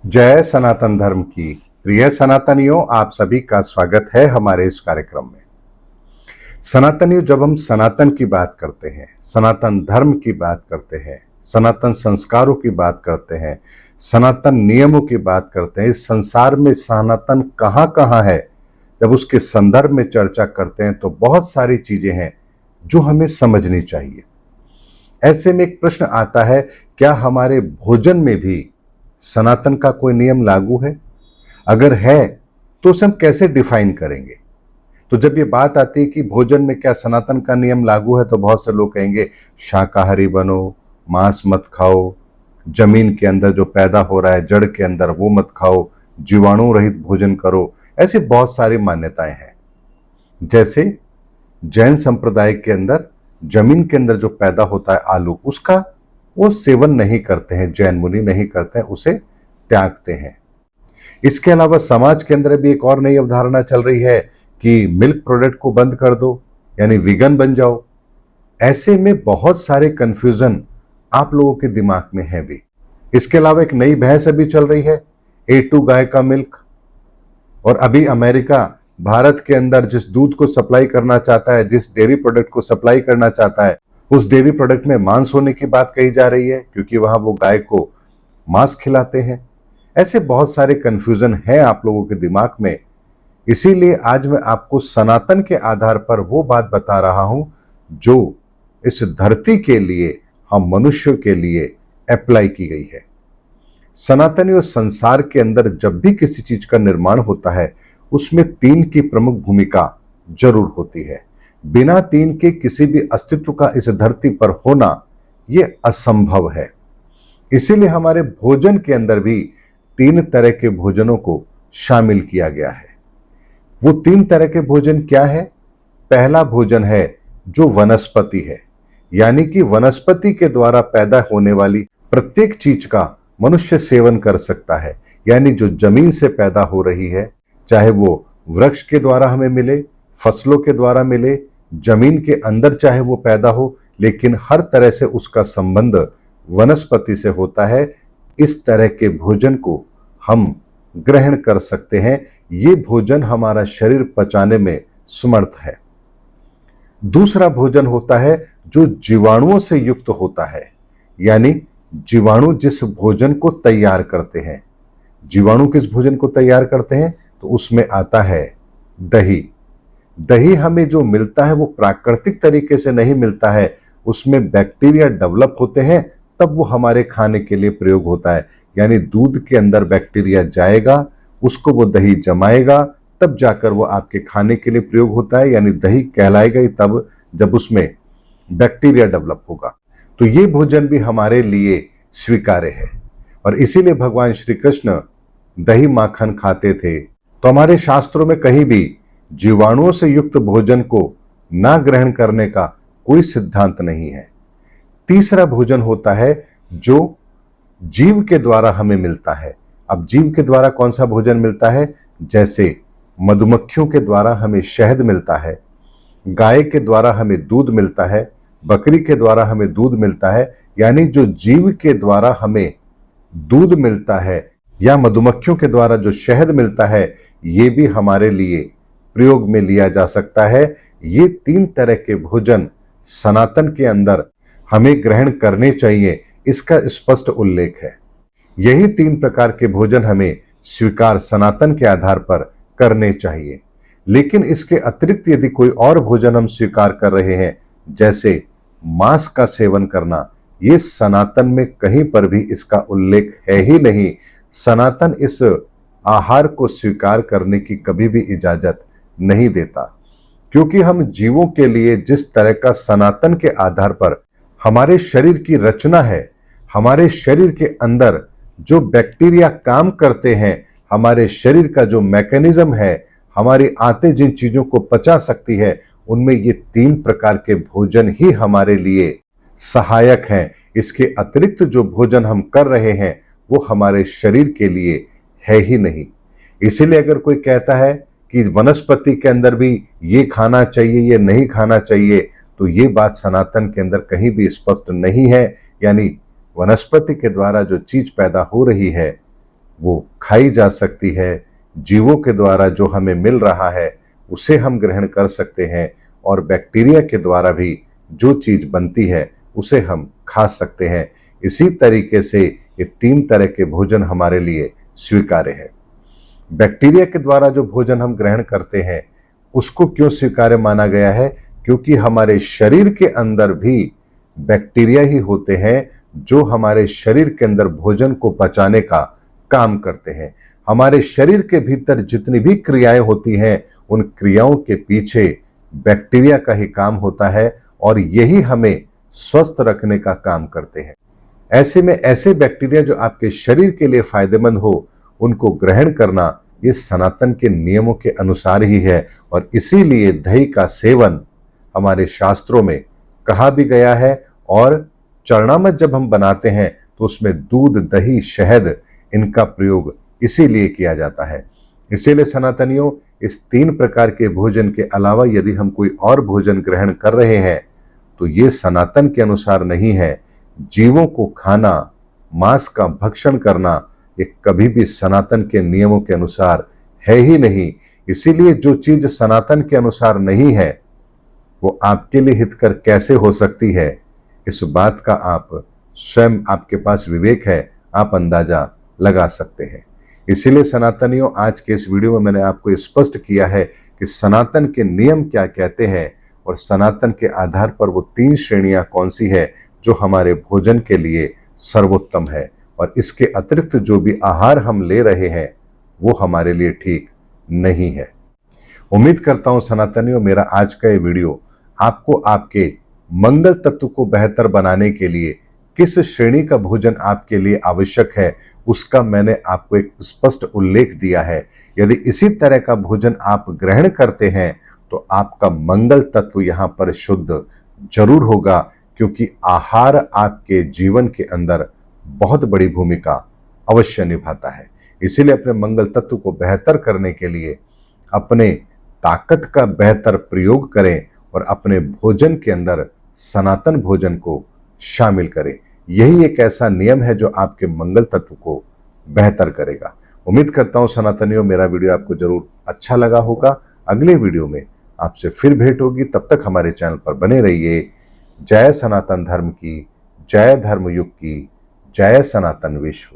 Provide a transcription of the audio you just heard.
जय सनातन धर्म की। प्रिय सनातनियों, आप सभी का स्वागत है हमारे इस कार्यक्रम में। सनातनियों, जब हम सनातन की बात करते हैं, सनातन धर्म की बात करते हैं, सनातन संस्कारों की बात करते हैं, सनातन नियमों की बात करते हैं, इस संसार में सनातन कहाँ कहाँ है, जब उसके संदर्भ में चर्चा करते हैं तो बहुत सारी चीजें हैं जो हमें समझनी चाहिए। ऐसे में एक प्रश्न आता है, क्या हमारे भोजन में भी सनातन का कोई नियम लागू है? अगर है तो उसे हम कैसे डिफाइन करेंगे? तो जब ये बात आती है कि भोजन में क्या सनातन का नियम लागू है, तो बहुत से लोग कहेंगे शाकाहारी बनो, मांस मत खाओ, जमीन के अंदर जो पैदा हो रहा है जड़ के अंदर वो मत खाओ, जीवाणु रहित भोजन करो। ऐसी बहुत सारी मान्यताएं हैं। जैसे जैन संप्रदाय के अंदर जमीन के अंदर जो पैदा होता है आलू, उसका वो सेवन नहीं करते हैं, जैन मुनि नहीं करते हैं, उसे त्यागते हैं। इसके अलावा समाज के अंदर भी एक और नई अवधारणा चल रही है कि मिल्क प्रोडक्ट को बंद कर दो, यानी वीगन बन जाओ। ऐसे में बहुत सारे कंफ्यूजन आप लोगों के दिमाग में है भी। इसके अलावा एक नई बहस अभी चल रही है A2 गाय का मिल्क, और अभी अमेरिका भारत के अंदर जिस दूध को सप्लाई करना चाहता है, जिस डेयरी प्रोडक्ट को सप्लाई करना चाहता है, उस डेयरी प्रोडक्ट में मांस होने की बात कही जा रही है, क्योंकि वहां वो गाय को मांस खिलाते हैं। ऐसे बहुत सारे कंफ्यूजन है आप लोगों के दिमाग में। इसीलिए आज मैं आपको सनातन के आधार पर वो बात बता रहा हूं जो इस धरती के लिए, हम मनुष्य के लिए अप्लाई की गई है। सनातनी और संसार के अंदर जब भी किसी चीज का निर्माण होता है, उसमें तीन की प्रमुख भूमिका जरूर होती है। बिना तीन के किसी भी अस्तित्व का इस धरती पर होना यह असंभव है। इसीलिए हमारे भोजन के अंदर भी तीन तरह के भोजनों को शामिल किया गया है। वो तीन तरह के भोजन क्या है? पहला भोजन है जो वनस्पति है, यानी कि वनस्पति के द्वारा पैदा होने वाली प्रत्येक चीज का मनुष्य सेवन कर सकता है। यानी जो जमीन से पैदा हो रही है, चाहे वो वृक्ष के द्वारा हमें मिले, फसलों के द्वारा मिले, जमीन के अंदर चाहे वो पैदा हो, लेकिन हर तरह से उसका संबंध वनस्पति से होता है। इस तरह के भोजन को हम ग्रहण कर सकते हैं। ये भोजन हमारा शरीर पचाने में समर्थ है। दूसरा भोजन होता है जो जीवाणुओं से युक्त होता है, यानी जीवाणु जिस भोजन को तैयार करते हैं। जीवाणु किस भोजन को तैयार करते हैं? तो उसमें आता है दही। दही हमें जो मिलता है वो प्राकृतिक तरीके से नहीं मिलता है, उसमें बैक्टीरिया डेवलप होते हैं, तब वो हमारे खाने के लिए प्रयोग होता है। यानी दूध के अंदर बैक्टीरिया जाएगा, उसको वो दही जमाएगा, तब जाकर वो आपके खाने के लिए प्रयोग होता है। यानी दही कहलाएगा ही तब जब उसमें बैक्टीरिया डेवलप होगा। तो ये भोजन भी हमारे लिए स्वीकार्य है, और इसीलिए भगवान श्री कृष्ण दही माखन खाते थे। तो हमारे शास्त्रों में कहीं भी जीवाणुओं से युक्त भोजन को ना ग्रहण करने का कोई सिद्धांत नहीं है। तीसरा भोजन होता है जो जीव के द्वारा हमें मिलता है। अब जीव के द्वारा कौन सा भोजन मिलता है? जैसे मधुमक्खियों के द्वारा हमें शहद मिलता है, गाय के द्वारा हमें दूध मिलता है, बकरी के द्वारा हमें दूध मिलता है। यानी जो जीव के द्वारा हमें दूध मिलता है या मधुमक्खियों के द्वारा जो शहद मिलता है, ये भी हमारे लिए प्रयोग में लिया जा सकता है। ये तीन तरह के भोजन सनातन के अंदर हमें ग्रहण करने चाहिए, इसका स्पष्ट उल्लेख है। यही तीन प्रकार के भोजन हमें स्वीकार सनातन के आधार पर करने चाहिए। लेकिन इसके अतिरिक्त यदि कोई और भोजन हम स्वीकार कर रहे हैं, जैसे मांस का सेवन करना, ये सनातन में कहीं पर भी इसका उल्लेख है ही नहीं। सनातन इस आहार को स्वीकार करने की कभी भी इजाजत नहीं देता, क्योंकि हम जीवों के लिए जिस तरह का सनातन के आधार पर हमारे शरीर की रचना है, हमारे शरीर के अंदर जो बैक्टीरिया काम करते हैं, हमारे शरीर का जो मैकेनिज्म है, हमारी आंतें जिन चीजों को पचा सकती है, उनमें ये तीन प्रकार के भोजन ही हमारे लिए सहायक हैं। इसके अतिरिक्त जो भोजन हम कर रहे हैं वो हमारे शरीर के लिए है ही नहीं। इसीलिए अगर कोई कहता है कि वनस्पति के अंदर भी ये खाना चाहिए, ये नहीं खाना चाहिए, तो ये बात सनातन के अंदर कहीं भी स्पष्ट नहीं है। यानी वनस्पति के द्वारा जो चीज पैदा हो रही है वो खाई जा सकती है, जीवों के द्वारा जो हमें मिल रहा है उसे हम ग्रहण कर सकते हैं, और बैक्टीरिया के द्वारा भी जो चीज बनती है उसे हम खा सकते हैं। इसी तरीके से ये 3 तरह के भोजन हमारे लिए स्वीकार्य है। बैक्टीरिया के द्वारा जो भोजन हम ग्रहण करते हैं उसको क्यों स्वीकार्य माना गया है? क्योंकि हमारे शरीर के अंदर भी बैक्टीरिया ही होते हैं जो हमारे शरीर के अंदर भोजन को पचाने का काम करते हैं। हमारे शरीर के भीतर जितनी भी क्रियाएं होती हैं उन क्रियाओं के पीछे बैक्टीरिया का ही काम होता है, और यही हमें स्वस्थ रखने का काम करते हैं। ऐसे में ऐसे बैक्टीरिया जो आपके शरीर के लिए फायदेमंद हो उनको ग्रहण करना ये सनातन के नियमों के अनुसार ही है, और इसीलिए दही का सेवन हमारे शास्त्रों में कहा भी गया है। और चरणामृत जब हम बनाते हैं तो उसमें दूध, दही, शहद इनका प्रयोग इसीलिए किया जाता है। इसीलिए सनातनियों, इस 3 प्रकार के भोजन के अलावा यदि हम कोई और भोजन ग्रहण कर रहे हैं तो ये सनातन के अनुसार नहीं है। जीवों को खाना, मांस का भक्षण करना, ये कभी भी सनातन के नियमों के अनुसार है ही नहीं। इसीलिए जो चीज सनातन के अनुसार नहीं है वो आपके लिए हितकर कैसे हो सकती है, इस बात का आप स्वयं, आपके पास विवेक है, आप अंदाजा लगा सकते हैं। इसीलिए सनातनियों, आज के इस वीडियो में मैंने आपको स्पष्ट किया है कि सनातन के नियम क्या कहते हैं, और सनातन के आधार पर वो 3 श्रेणियां कौन सी है जो हमारे भोजन के लिए सर्वोत्तम है, और इसके अतिरिक्त जो भी आहार हम ले रहे हैं वो हमारे लिए ठीक नहीं है। उम्मीद करता हूं सनातनियों, मेरा आज का ये वीडियो आपको आपके मंगल तत्व को बेहतर बनाने के लिए किस श्रेणी का भोजन आपके लिए आवश्यक है उसका मैंने आपको एक स्पष्ट उल्लेख दिया है। यदि इसी तरह का भोजन आप ग्रहण करते हैं तो आपका मंगल तत्व यहां पर शुद्ध जरूर होगा, क्योंकि आहार आपके जीवन के अंदर बहुत बड़ी भूमिका अवश्य निभाता है। इसीलिए अपने मंगल तत्व को बेहतर करने के लिए अपने ताकत का बेहतर प्रयोग करें और अपने भोजन के अंदर सनातन भोजन को शामिल करें। यही एक ऐसा नियम है जो आपके मंगल तत्व को बेहतर करेगा। उम्मीद करता हूं सनातनियों, मेरा वीडियो आपको जरूर अच्छा लगा होगा। अगले वीडियो में आपसे फिर भेंट होगी, तब तक हमारे चैनल पर बने रहिए। जय सनातन धर्म की, जय धर्मयुग की, जय सनातन विश्व।